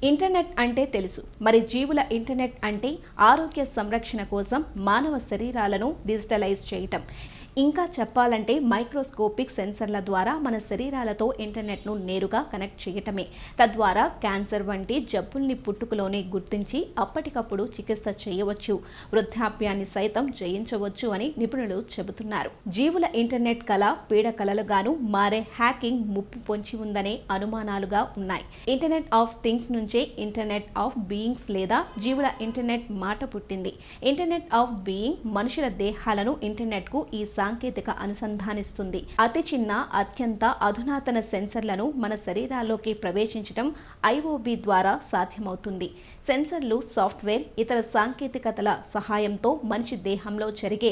Internet అంటే తెలుసు. మరి జీవుల ఇంటర్నెట్ అంటే ఆరోగ్య సంరక్షణ కోసం మానవ శరీరాలను డిజిటలైజ్ చేయటం. ఇంకా చెప్పాలంటే మైక్రోస్కోపిక్ సెన్సర్ల ద్వారా మన శరీరాలతో ఇంటర్నెట్ను నేరుగా కనెక్ట్ చేయటమే. తద్వారా క్యాన్సర్ వంటి జబ్బుల్ని పుట్టుకలోనే గుర్తించి అప్పటికప్పుడు చికిత్స చేయవచ్చు, వృద్ధాప్యాన్ని సైతం జయించవచ్చు అని నిపుణులు చెబుతున్నారు. జీవుల ఇంటర్నెట్ కళ పీడకలలుగాను మారే హ్యాకింగ్ ముప్పు పొంచి ఉందనే అనుమానాలుగా ఉన్నాయి. ఇంటర్నెట్ ఆఫ్ థింగ్స్ నుంచే ఇంటర్నెట్ ఆఫ్ బీయింగ్స్ లేదా జీవుల ఇంటర్నెట్ మాట పుట్టింది. ఇంటర్నెట్ ఆఫ్ బీయింగ్ మనుషుల దేహాలను ఇంటర్నెట్ కు ఈ సాంకేతిక అనుసంధానిస్తుంది. అతి చిన్న అత్యంత అధునాతన సెన్సర్లను మన శరీరాల్లోకి ప్రవేశించడం ఐఓబి ద్వారా సాధ్యమవుతుంది. సెన్సర్లు, సాఫ్ట్వేర్, ఇతర సాంకేతికతల సహాయంతో మనిషి దేహంలో జరిగే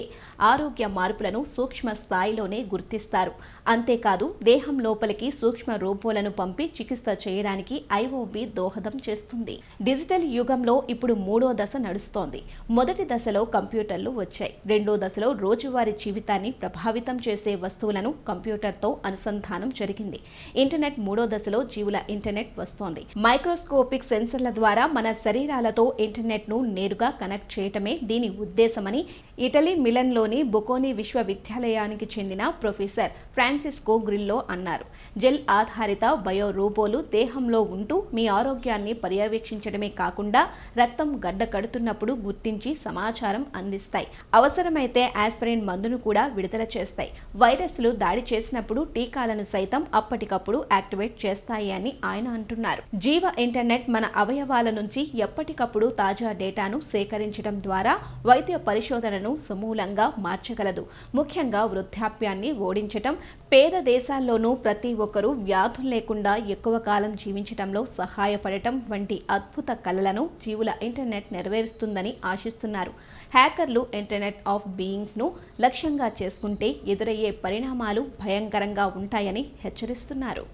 ఆరోగ్య మార్పులను సూక్ష్మ స్థాయిలోనే గుర్తిస్తారు. అంతేకాదు దేహం లోపలికి సూక్ష్మ రోబోలను పంపి చికిత్స చేయడానికి ఐఓబి దోహదం చేస్తుంది. డిజిటల్ యుగంలో ఇప్పుడు మూడో దశ నడుస్తోంది. మొదటి దశలో కంప్యూటర్లు వచ్చాయి. రెండో దశలో రోజువారీ జీవితాన్ని ప్రభావితం చేసే వస్తువులను కంప్యూటర్తో అనుసంధానం జరిగింది. ఇంటర్నెట్ మూడో దశలో జీవుల ఇంటర్నెట్ వస్తోంది. మైక్రోస్కోపిక్ సెన్సర్ల ద్వారా మన శరీరాలతో ఇంటర్నెట్ ను నేరుగా కనెక్ట్ చేయటమే దీని ఉద్దేశమని ఇటలీ మిలన్లోని బొకోని విశ్వవిద్యాలయానికి చెందిన ప్రొఫెసర్ ఫ్రాన్సిస్కో గ్రిల్లో అన్నారు. జెల్ ఆధారిత బయో రోబోలు దేహంలో ఉంటూ మీ ఆరోగ్యాన్ని పర్యవేక్షించడమే కాకుండా రక్తం గడ్డ కడుతున్నప్పుడు గుర్తించి సమాచారం అందిస్తాయి. అవసరమైతే ఆస్పిరిన్ మందును కూడా విడుదల చేస్తాయి. వైరస్లు దాడి చేసినప్పుడు టీకాలను సైతం అప్పటికప్పుడు యాక్టివేట్ చేస్తాయి అని ఆయన అంటున్నారు. జీవ ఇంటర్నెట్ మన అవయవాల నుంచి ఎప్పటికప్పుడు తాజా డేటాను సేకరించడం ద్వారా వైద్య పరిశోధనను సమూలంగా మార్చగలదు. ముఖ్యంగా వృద్ధాప్యాన్ని ఓడించటం, పేద దేశాల్లోనూ ప్రతి ఒక్కరూ వ్యాధులు లేకుండా ఎక్కువ కాలం జీవించటంలో సహాయపడటం వంటి అద్భుత కలలను జీవుల ఇంటర్నెట్ నెరవేరుస్తుందని ఆశిస్తున్నారు. హ్యాకర్లు ఇంటర్నెట్ ఆఫ్ బీయింగ్స్ ను లక్ష్యంగా చేసుకుంటే ఎదురయ్యే పరిణామాలు భయంకరంగా ఉంటాయని హెచ్చరిస్తున్నారు.